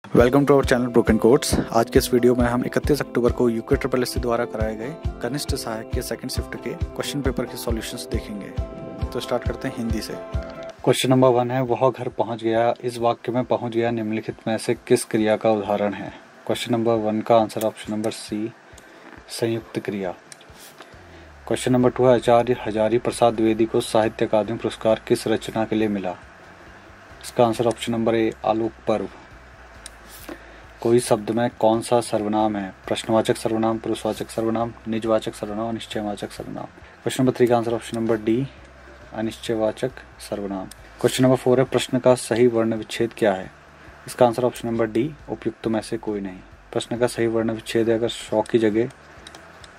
Welcome to our channel broken codes. आज के इस वीडियो में हम 31 अक्टूबर को यूके SSC द्वारा कराए गए कनिष्ठ सहायक के सेकंड शिफ्ट के क्वेश्चन पेपर के सॉल्यूशंस देखेंगे। तो स्टार्ट करते हैं हिंदी से। क्वेश्चन नंबर 1 है, वह घर पहुंच गया। इस वाक्य में पहुंच गया निम्नलिखित में से किस क्रिया का उदाहरण है? क्वेश्चन नंबर 1 का आंसर ऑप्शन नंबर सी, संयुक्त क्रिया। क्वेश्चन नंबर 2 है, आचार्य हजारी प्रसाद द्विवेदी को साहित्य अकादमी पुरस्कार किस रचना के लिए मिला? इसका आंसर ऑप्शन नंबर ए, आलोक पर्व। कोई शब्द में कौन सा सर्वनाम है? प्रश्नवाचक सर्वनाम, पुरुषवाचक सर्वनाम, निजवाचक सर्वनाम, अनिश्चयवाचक सर्वनाम। क्वेश्चन नंबर 3 का आंसर ऑप्शन नंबर डी, अनिश्चयवाचक सर्वनाम। क्वेश्चन नंबर 4 है, प्रश्न का सही वर्ण विच्छेद क्या है? इसका आंसर ऑप्शन नंबर डी, उपयुक्त में से कोई नहीं। प्रश्न का सही वर्ण विच्छेद है, अगर 100 की जगह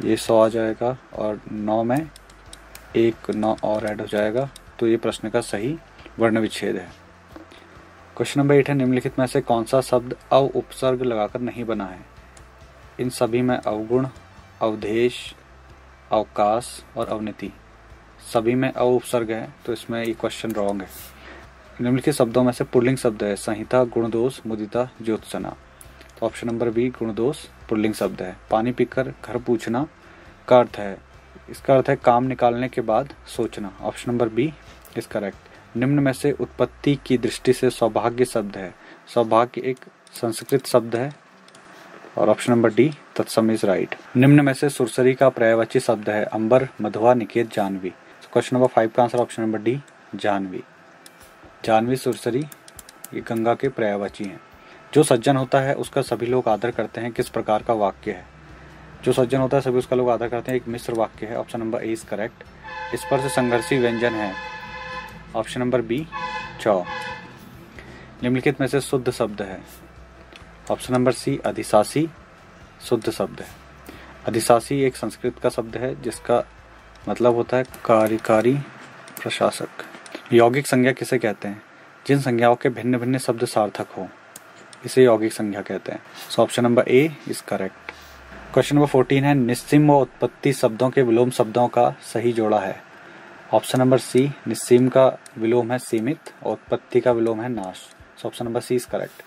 ये 100 आ जाएगा और 9 में एक 9 और ऐड हो जाएगा, तो ये प्रश्न का सही वर्ण विच्छेद है। क्वेश्चन नंबर 8 है, निम्नलिखित में से कौन सा शब्द अव उपसर्ग लगाकर नहीं बना है? इन सभी में अवगुण, अवधेश, अवकाश और अवनति, सभी में अव उपसर्ग है, तो इसमें ये क्वेश्चन रॉन्ग है। निम्नलिखित शब्दों में से पुल्लिंग शब्द है संहिता, गुणदोष, मुदिता, ज्योत्सना। तो ऑप्शन नंबर बी, गुणदोष पुल्लिंग शब्द है। पानी पीकर घर पूछना का अर्थ है, इसका अर्थ है काम निकालने के बाद सोचना। Option number B is correct. निम्न में से उत्पत्ति की दृष्टि से सौभाग्य शब्द है। सौभाग्य एक संस्कृत शब्द है और ऑप्शन नंबर डी, तत्सम इज राइट। निम्न में से सुरसरी का पर्यायवाची शब्द है अंबर, मधुआ, निकेत, जानवी। क्वेश्चन नंबर 5 का आंसर ऑप्शन नंबर डी, जानवी। जानवी, सुरसरी ये गंगा के पर्यायवाची हैं। जो सज्जन होता है उसका सभी लोग आदर करते हैं, किस प्रकार का वाक्य है? जो सज्जन होता है सभी उसका लोग आदर करते हैं, एक मिश्र वाक्य है। Option number A is correct. इस पर से संघर्षी व्यंजन है। ऑप्शन नंबर बी, चौ। निम्नलिखित में से शुद्ध शब्द है। ऑप्शन नंबर सी, अधिशासी शुद्ध शब्द है। अधिशासी एक संस्कृत का शब्द है जिसका मतलब होता है कार्यकारी प्रशासक। यौगिक संज्ञा किसे कहते हैं? जिन संज्ञाओं के भिन्न भिन्न शब्द सार्थक हो, इसे यौगिक संज्ञा कहते हैं। सो option number A is correct. Question number 14 है, निस्सीम व उत्पत्ति शब्दों के विलोम शब्दों का सही जोड़ा है। ऑप्शन नंबर सी, निस्सीम का विलोम है सीमित और उत्पत्ति का विलोम है नाश। So option number C is correct.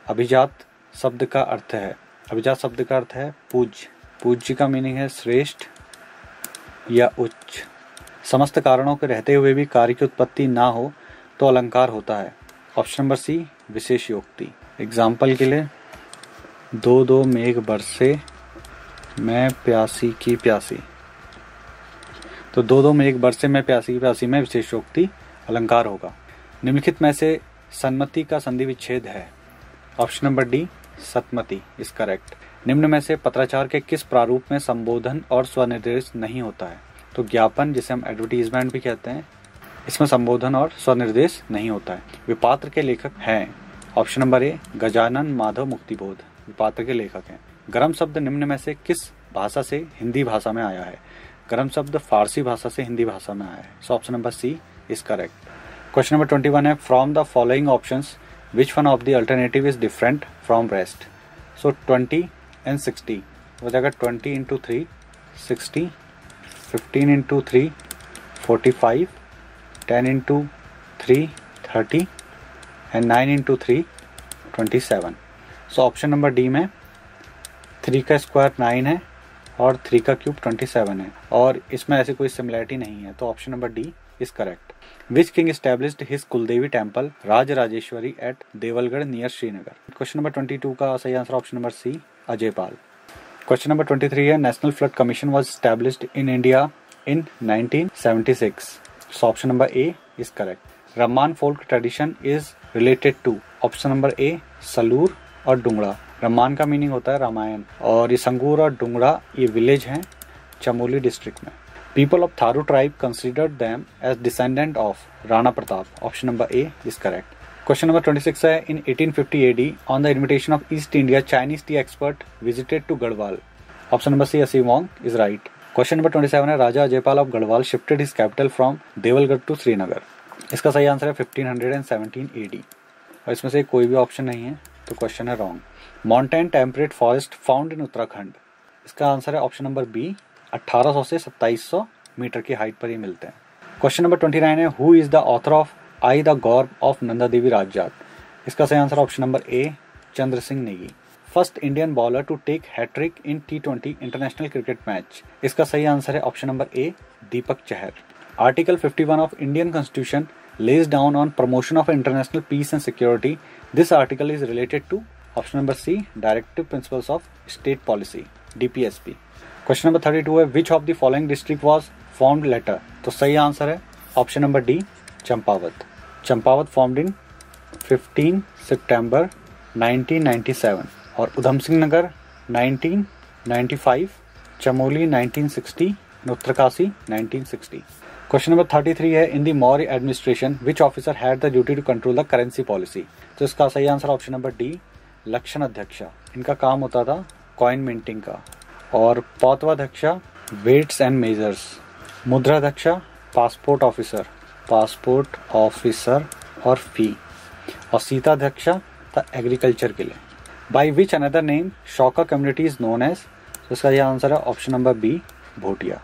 अभिजात शब्द का अर्थ है, अभिजात शब्द का अर्थ है पूज्य। पूज्य का मीनिंग है श्रेष्ठ या उच्च। समस्त कारणों के रहते हुए भी कार्य की उत्पत्ति ना हो तो अलंकार होता है। ऑप्शन नंबर सी, विशेषयोक्ति। एग्जाम्पल के लिए, दो दो मेघ बरसे, मैं प्यासी की प्यासी। तो दो दो मेघ बरसे, मैं प्यासी की प्यासी में विशेषोक्ति अलंकार होगा। निम्नलिखित में से सन्मति का संधि विच्छेद है। ऑप्शन नंबर डी, सतमति इज करेक्ट। निम्न में से पत्राचार के किस प्रारूप में संबोधन और स्वनिर्देश नहीं होता है? तो ज्ञापन, जिसे हम एडवर्टीजमेंट भी कहते हैं, इसमें संबोधन और स्वनिर्देश नहीं होता है। विपात्र के लेखक हैं। Option number A, Gajanan Madhav Muktibodh Vipatra के लेखक हैं। गरम शब्द निम्न में से किस भाषा से हिंदी भाषा में आया है? गरम शब्द फारसी भाषा से हिंदी भाषा में आया है। So option number C is correct. Question number 21 है, from the following options which one of the alternative is different from rest? So 20 and 60 हो जाएगा 20 into 3 60, 15 into 3 45, 10 into 3 30 and 9 into 3 27। So option number D में 3 का square 9 है और 3 का cube 27 है और इसमें ऐसी कोई सिमिलैरिटी नहीं है, तो option number D is correct. Which king established his Kuldevi temple Raj Rajeshwari at Devalgarh near Srinagar? Question number 22 का सही answer option number C, Ajaypal. Question number 23 है, national flood commission was established in India in 1976। So option number A is correct. Ramman folk tradition is related to? Option number A, Salur और डुंगड़ा। रम्मान का meaning होता है रामायण और ये संगूर और डुंगरा ये विलेज हैं चमोली डिस्ट्रिक्ट में। People of Tharu tribe considered them as descendant of Rana Pratap. Option number A is correct. Question number 26 है, in 1850 AD on the invitation of East India Chinese tea expert visited to Garhwal. Option number C, Asimong is right. Question number 27 है, Raja Ajaypal of Garhwal shifted his capital from Devalgarh to Srinagar. इसका सही answer है 1517 AD और इसमें से कोई भी ऑप्शन नहीं है, तो क्वेश्चन है wrong. Mountain temperate forest found in Uttarakhand. इसका आंसर है ऑप्शन नंबर बी, 1800 से 2700 मीटर की हाइट पर ही मिलते हैं। क्वेश्चन नंबर 29 है, who is the author of I the garb of Nanda Devi Rajjat? इसका सही answer option number A, Chandra Singh Negi. First Indian bowler to take hat-trick in T20 international cricket match. इसका सही आंसर है option number A, Deepak Chahar. Article 51 of Indian constitution lays down on promotion of international peace and security. This article is related to option number C, Directive Principles of State Policy, DPSP. Question number 32 है which of the following district was formed later? तो सही answer है option number D, Champawat. Champawat formed in 15 September 1997 और Udham Singh Nagar 1995, Chamoli 1960, Uttarkashi 1960। Question number 33 है in the Maurya administration which officer had the duty to control the currency policy. तो इसका सही answer option number D, लक्षण अध्यक्षा। इनका काम होता था कॉइन मिंटिंग का। और पौतवाध्यक्षा वेट्स एंड मेजर्स। मुद्राध्यक्षा पासपोर्ट ऑफिसर और फी। और सीताध्यक्षा था एग्रीकल्चर के लिए। By which another name Shauka community is known as. तो इसका यह आंसर है option number B, Bhotia.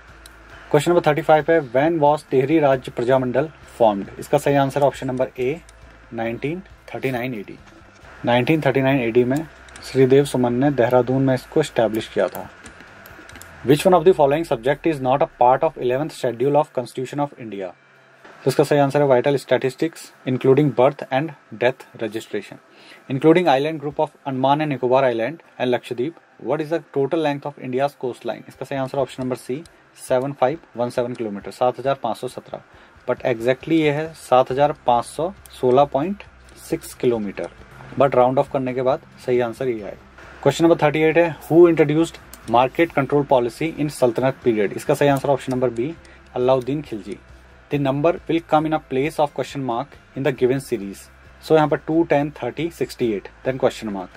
Question number 35 है व्हेन वाज टिहरी राज्य प्रजामंडल फॉर्म्ड। इसका सही आंसर है ऑप्शन नंबर ए, 1939 AD। 1939 AD में श्रीदेव सुमन ने देहरादून में इसको एस्टैब्लिश किया था। Which one of the following subject is not a part of 11th schedule of constitution of India. तो इसका सही आंसर है vital statistics including birth and death registration, including island group of Andaman and Nicobar island and Lakshadweep. What is the total length of India's coast line. इसका सही answer option number C, 7517 kilometre, 7517। But exactly ये है 7516.6 kilometre, but round of करने के बाद सही answer ये है। क्वेश्चन नंबर 38 है who introduced market control policy in सल्तनत पीरियड। इसका सही answer option number B, Alauddin Khilji. The number will come in a place of question mark in the given series. So यहाँ पर 2, 10, 30, 68 देन क्वेश्चन मार्क।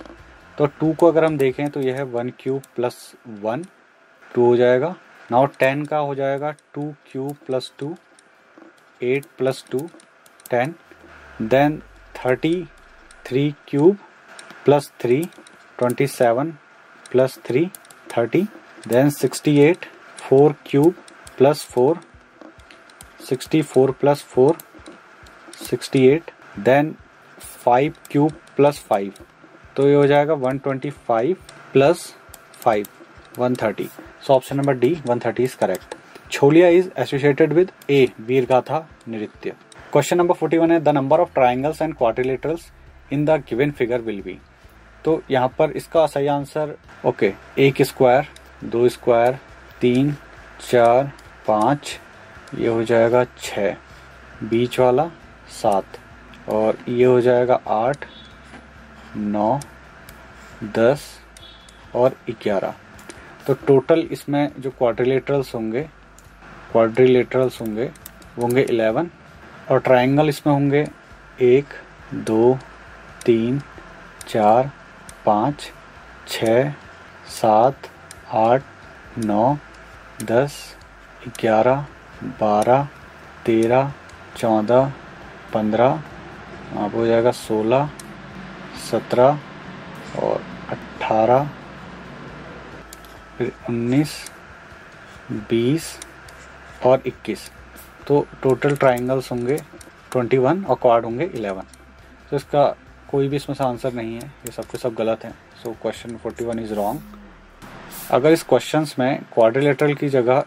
तो 2 को अगर हम देखें तो यह है 1 क्यूब प्लस 1, 2 हो जाएगा। नाउ 10 का हो जाएगा 2 cube plus 2, 8 plus 2, 10। Then 33 cube plus 3, 27 plus 3, 30। Then 68, 4 cube plus 4, 64 plus 4, 68। Then 5 cube plus 5, तो ये हो जाएगा 125 plus 5, 130। So option number D, 130 is correct. Chholiya is associated with A, Veergatha nritya. Question number 41 है the number of triangles and quadrilaterals in the given figure will B. तो यहाँ पर इसका सही आंसर ओके, 1 स्क्वायर, 2 स्क्वायर, 3, 4, 5, ये हो जाएगा 6, बीच वाला 7 और ये हो जाएगा 8, 9, 10 और 11। तो टोटल इसमें जो क्वाड्रिलेटरल्स होंगे वो होंगे 11 और ट्रायंगल इसमें होंगे 1, 2, 3, 4, 5, 6, 7, 8, 9, 10, 11, 12, 13, 14, 15, आप हो जाएगा 16, 17 और 18, फिर 19, 20 और 21। तो टोटल ट्रायंगल्स होंगे 21 और क्वाड होंगे 11। तो इसका कोई भी इसमें से आंसर नहीं है, ये सब के सब गलत हैं। So question 41 is wrong. अगर इस क्वेश्चंस में क्वाड्रिलेटरल की जगह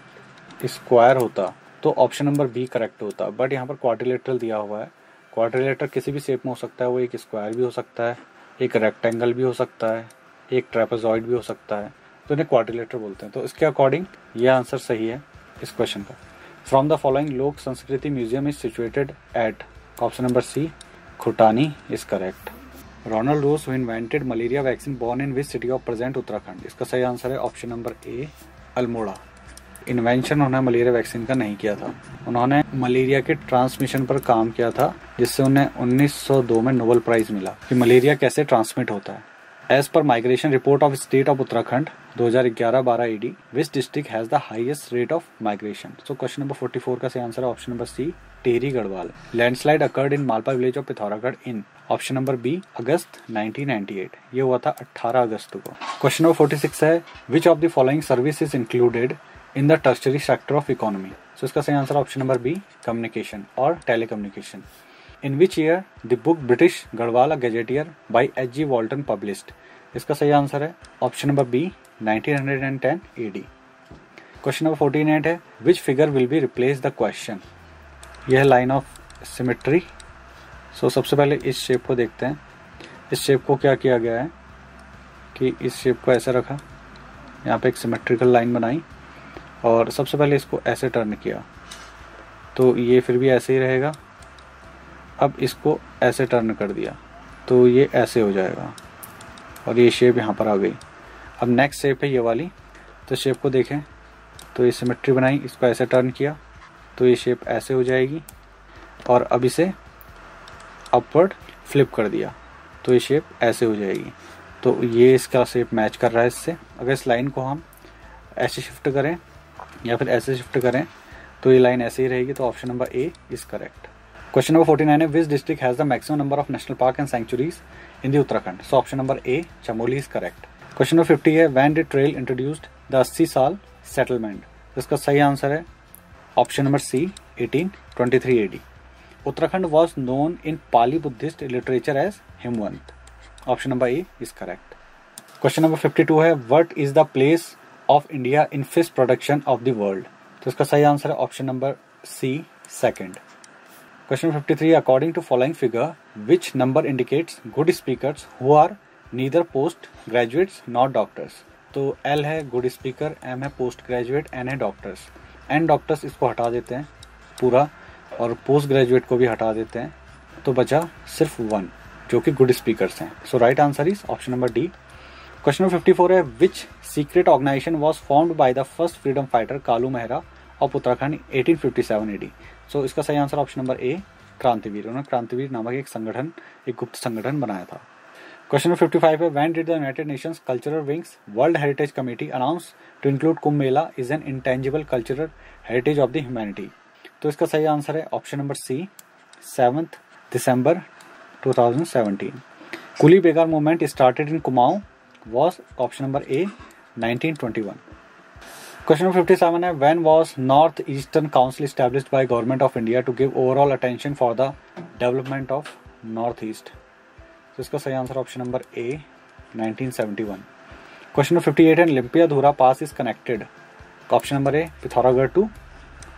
स्क्वायर होता तो ऑप्शन नंबर बी करेक्ट होता, बट यहाँ पर क्वाड्रिलेटरल दिया हुआ है। क्वाड्रिलेटर किसी भी शेप में हो सकता है, वो एक स्क्वायर भी हो सकता है, एक रेक्टेंगल भी हो सकता है, एक ट्रेपेजॉइड भी हो सकता है, तो इन्हें क्वाड्रिलेटर बोलते हैं। तो इसके अकॉर्डिंग ये आंसर सही है इस क्वेश्चन का। From the following Lok Sanskriti museum is situated at, option number C, Khutani is correct. Ronald Ross who invented malaria vaccine born in which city of present Uttarakhand. इसका सही आंसर है option number A, Almora. Invention उन्होंने malaria vaccine का नहीं किया था, उन्होंने malaria के ट्रांसमिशन पर काम किया था, जिससे उन्हें 1902 में नोबेल प्राइज मिला कि मलेरिया कैसे ट्रांसमिट होता है। As per migration report of state of Uttarakhand 2011-12 AD, which district has the highest rate of migration. So question number 44 का सही आंसर है option number C, Tehri Garhwal. Landslide occurred in Malpa village of Pithoragarh in, option number B, August 1998। ये हुआ था 18 अगस्त को। Question number 46 है which of the following service is included in the tertiary sector of economy. So इसका सही answer option number B, communication और telecommunication. In which year the book British Garhwal gazetteer by H.G. Walton published. इसका सही answer है option number B 1910 AD। Question number 48 है which figure will be replace the question. यह है line of symmetry. सो सबसे पहले इस शेप को देखते हैं। इस शेप को क्या किया गया है कि इस शेप को ऐसे रखा, यहाँ पे एक सिमेट्रिकल लाइन बनाई और सबसे पहले इसको ऐसे टर्न किया तो ये फिर भी ऐसे ही रहेगा। अब इसको ऐसे टर्न कर दिया तो ये ऐसे हो जाएगा और ये शेप यहाँ पर आ गई। अब नेक्स्ट शेप है ये वाली, तो शेप को देखें तो ये सिमेट्री बनाई, इसको ऐसे टर्न किया तो ये शेप ऐसे हो जाएगी और अब इसे अपवर्ड फ्लिप कर दिया तो ये शेप ऐसे हो जाएगी। तो ये इसका शेप मैच कर रहा है इससे। अगर इस लाइन को हम ऐसे शिफ्ट करें या फिर ऐसे शिफ्ट करें तो ये लाइन ऐसे ही रहेगी। तो option number A is correct. Question number 49 है which district has the maximum number of national park and sanctuaries in the Uttarakhand. So option number A Chamoli is correct. Question number 50 है when did Traill introduced the 80 saal settlement. इसका सही answer है option number C 1823 AD। Uttarakhand was known in Pali Buddhist literature as Himvant. Option number A is correct. Question number 52 है what is the place of India in fish production of the world. तो इसका सही answer है option number C second. Question 53 according to following figure which number indicates good speakers who are neither post graduates not doctors. तो L है good speaker, M है post graduate, N है doctors. N doctors इसको हटा देते हैं पूरा और पोस्ट ग्रेजुएट को भी हटा देते हैं तो बचा सिर्फ 1 जो कि गुड स्पीकर्स हैं। So right answer is option number D. Question number 54 है which secret organisation was formed by the first freedom fighter Kalu Mehra of Uttarakhand 1857 AD। So इसका सही answer option number A Krantiveer. उन्होंने क्रांतिवीर नामक एक गुप्त संगठन बनाया था। क्वेश्चन नंबर 55 है when did the United Nations cultural wings world heritage committee announce to include Kumbh Mela is an intangible cultural heritage of the humanity. तो इसका सही आंसर है option number C 7 December 2017। Coolie begar movement started in Kumaon was option number A 1921. Question number 57 है when was North Eastern Council established by Government of India to give overall attention for the development of North East। तो इसका सही answer option number A 1971। Question number 58 है Limpiya Dhura pass is connected. Option number A Pithoragarh to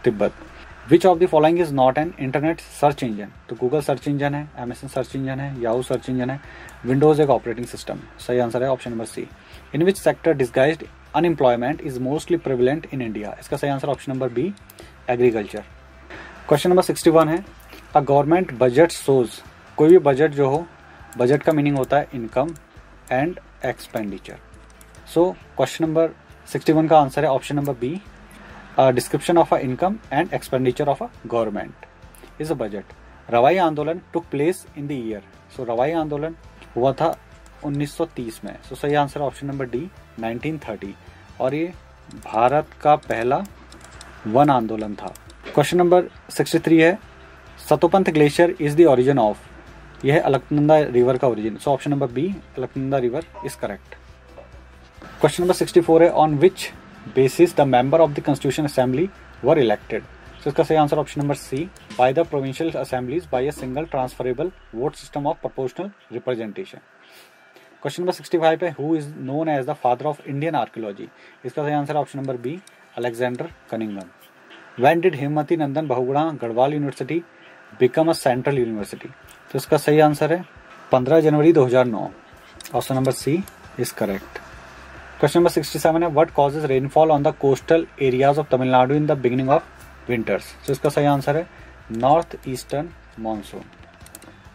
Tibet. Which of the following is not an internet search engine. तो Google search engine है, Amazon search engine है, Yahoo search engine है, Windows एक operating system. सही answer है option number C. In which sector disguised unemployment is mostly prevalent in India. इसका सही answer option number B agriculture. Question number 61 है a government budget shows. कोई भी budget जो हो, बजट का मीनिंग होता है income and expenditure. So question number 61 का आंसर है option number B description of a income and expenditure of a government is a budget. Rawain andolan took place in the year. So Rawain आंदोलन हुआ था 1930 में। सो सही आंसर ऑप्शन नंबर डी 1930 और ये भारत का पहला वन आंदोलन था। क्वेश्चन नंबर 63 है Satopanth glacier is the origin of. यह है अलकनंदा रिवर का origin. So option number B Alaknanda river is correct. Question number 64 है on which basis the member of the constitution assembly were elected. तो इसका सही answer option number C by the provincial assemblies by a single transferable vote system of proportional representation. Question number 65 है who is known as the father of Indian archaeology. इसका सही answer option number B Alexander Cunningham. When did Hemwati Nandan Bahuguna Garhwal university become a central university. तो इसका सही answer है 15 जनवरी 2009। Option number C is correct. Question number 67 है what causes rainfall on the coastal areas of Tamil Nadu in the beginning of winters. तो इसका सही answer है नॉर्थ ईस्टर्न मानसून।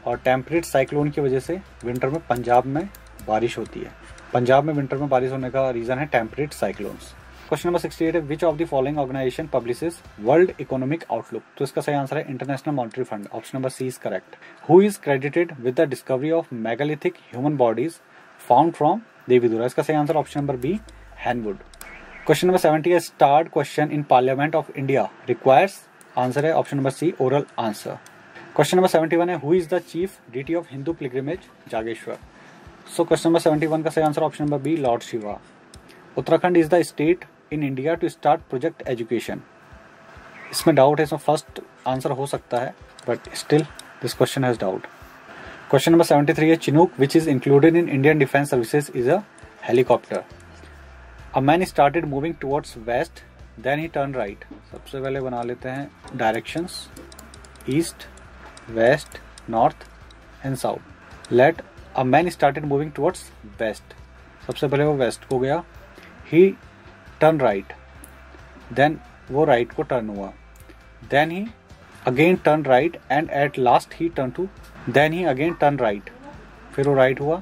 और टेम्परेट साइक्लोन की वजह से विंटर में पंजाब में बारिश होती है। पंजाब में विंटर में बारिश होने का रीजन है टेम्परेट साइक्लोन्स। क्वेश्चन नंबर 68 है which of the following organisation publishes world economic outlook. तो इसका सही आंसर है international monetary fund. Option number C is correct. Who is credited with the discovery of megalithic human bodies found from Devidhura. इसका सही answer option number B Henwood. Question number 70 है starred question in parliament of India requires. Answer है option number C oral answer. Question number 71 है who is the chief deity of Hindu pilgrimage Jageshwar. So question number 71 का सही answer option number B lord Shiva. Uttarakhand is the state in India to start project education. इसमें doubt है, इसमें first answer हो सकता है but still This question has doubt. Question number 73 है Chinook, which is included in Indian Defence Services, is a helicopter. A man started moving towards west, then he turned right. सबसे पहले बना लेते हैं directions, east, west, north and south. Let a man started moving towards west. सबसे पहले वो west को गया. He turned right. Then वो right को turn हुआ. Then he again turned right and at last he turned to. Then he again turned right. फिर वो right हुआ.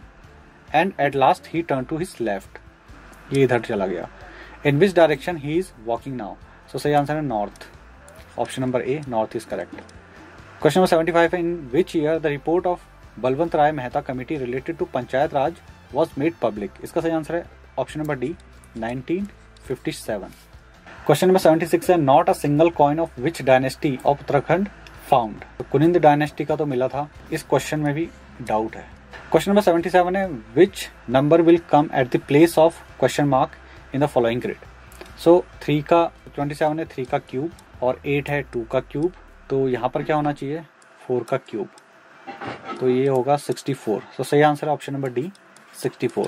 And at last he turned to his left. ये इधर चला गया. In which direction he is walking now? So सही answer है north. Option number A, north is correct. Question number 75 है in which year the report of Balwant Rai Mehta committee related to panchayat Raj was made public? इसका सही answer है option number D, 1957. Question number 76 है not a single coin of which dynasty of Uttarakhand found? तो कुनिंद dynasty का तो मिला था. इस क्वेश्चन में भी डाउट है. क्वेश्चन नंबर 77 है which number will come at the place of question mark in the following grid. So 3 का 27 है 3 का क्यूब और 8 है 2 का क्यूब. तो यहाँ पर क्या होना चाहिए 4 का क्यूब. तो ये होगा 64. तो सही आंसर है option number D 64.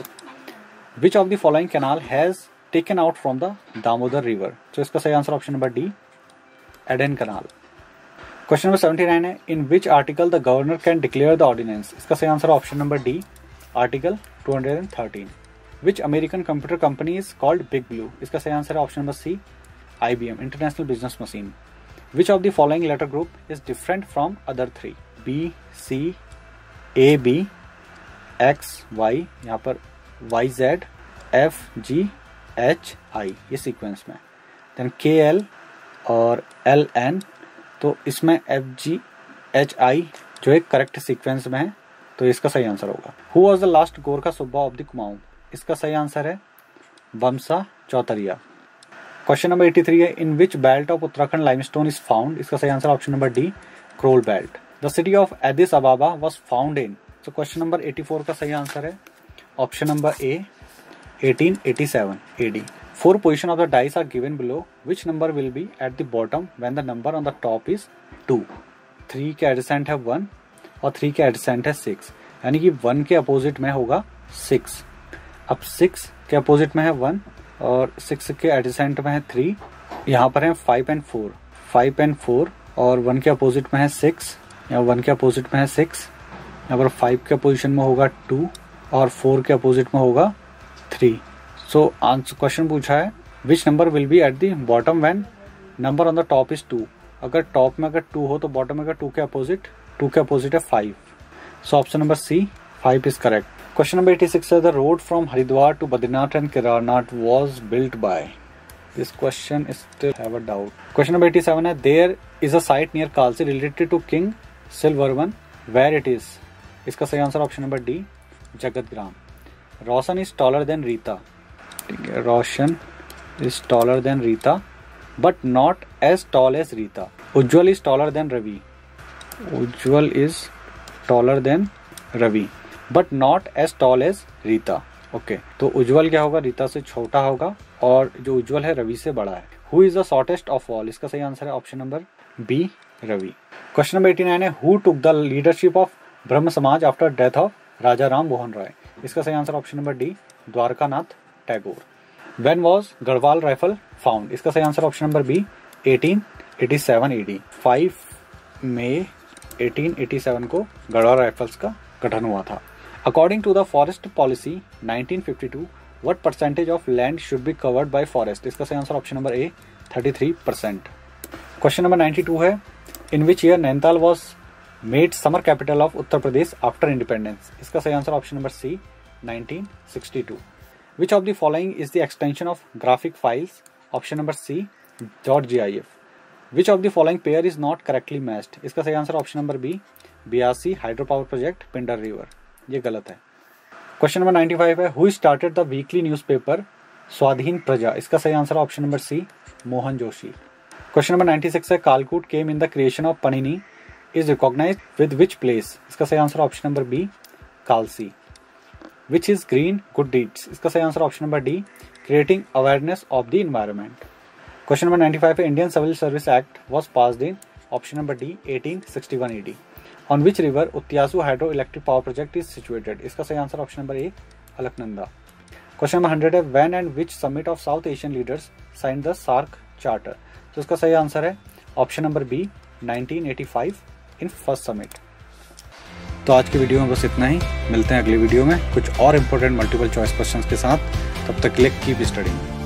Which of the following canal has taken out from the Damodar river. तो इसका सही answer option number D Eden canal. Question number 79 है in which article the governor can declare the ordinance. इसका सही answer option number D article 213. Which American computer company is called big blue. इसका सही answer है option number C IBM international business machine. Which of the following letter group is different from other 3. B, C, A, B, X, Y, यहाँ पर Y, Z, F, G, H, I ये sequence में. Then K, L और L, N. तो इसमें FGHI जो एक correct sequence में है तो इसका सही आंसर होगा. Who was the last Gorkha Subba of the Kumaon. इसका सही आंसर है बमसा चौतरिया. क्वेश्चन नंबर 83 है in which belt of Uttarakhand limestone is found. इसका सही answer option number D Krol belt. The city of Addis Ababa was found in. तो क्वेश्चन नंबर 84 का सही answer है option number A 1887 AD. 4 position of the dice are given below. Which number will be at the bottom when the number on the top is 2? 3 के adjacent है 1 और 3 के adjacent है 6. यानी कि 1 के अपोजिट में होगा 6. अब 6 के अपोजिट में है 1 और 6 के एडजेसेंट में है 3. यहाँ पर है 5 and 4. 5 and 4 और 1 के अपोजिट में है 6. यहाँ 1 के अपोजिट में है 6. यहाँ पर 5 के अपोजिशन में होगा 2 और 4 के अपोजिट में होगा 3. सो आंसर क्वेश्चन पूछा है which number will be at the bottom when number on the top is 2. अगर टॉप में अगर 2 हो तो बॉटम में अगर 2 के अपोजिट है 5. So option number C 5 is correct. Question number 86 है the road from Haridwar to Badrinath and Kedarnath was built by. This question still have a doubt. Question number 87 है there is a site near Kalsi related to king Shilavarman where it is. इसका सही answer option number D Jagatgram. Roshan is taller than Rita. Roshan is taller than Rita but not as tall as Rita. Ujjwal is taller than Ravi. Ujjwal is taller than Ravi but not as tall as Rita. Okay तो उज्ज्वल क्या होगा रीता से छोटा होगा और जो उज्ज्वल है रवि से बड़ा है. Who is the shortest of all. इसका सही आंसर है option number B Ravi. Question number 89 है who took the leadership of Brahmo Samaj after death of Raja Ram Mohan Roy. इसका सही answer option number D Dwarkanath Tagore. When was Garhwal rifle found. इसका सही answer option number B 1887 AD. 5 मई 1887 को गढ़वाल राइफल्स का गठन हुआ था. According to the forest policy 1952 what percentage of land should be covered by forest. इसका सही answer option number A 33%. Question number 92 है in which year Nainital was made summer capital of Uttar Pradesh after independence. इसका सही answer option number C 1962. Which of the following is the extension of graphic files? Option number C .gif. Which of the following pair is not correctly matched? इसका सही answer option number B BRC hydro power project Pindar river. ये गलत है. Question number 95 है who started the weekly newspaper Swadhin Praja. इसका सही answer option number C Mohan Joshi. Question number 96 है Kalkut came in the creation of Panini is recognised with which place. इसका सही answer option number B Kalsi. Which is green good deeds. इसका सही answer option number D creating awareness of the environment. Question number 95 है Indian civil service act was passed in option number D 1861 AD. On which river Utyasu hydro electric power project is situated. इसका सही answer option number A Alaknanda. Question number 100 है when and which summit of south Asian leaders sign the SAARC charter. तो इसका सही answer है option number B 1985 in first summit. तो आज की वीडियो में बस इतना ही, मिलते हैं अगली वीडियो में कुछ और इंपॉर्टेंट मल्टीपल चॉइस क्वेश्चंस के साथ। तब तक के लिए कीप स्टडीइंग।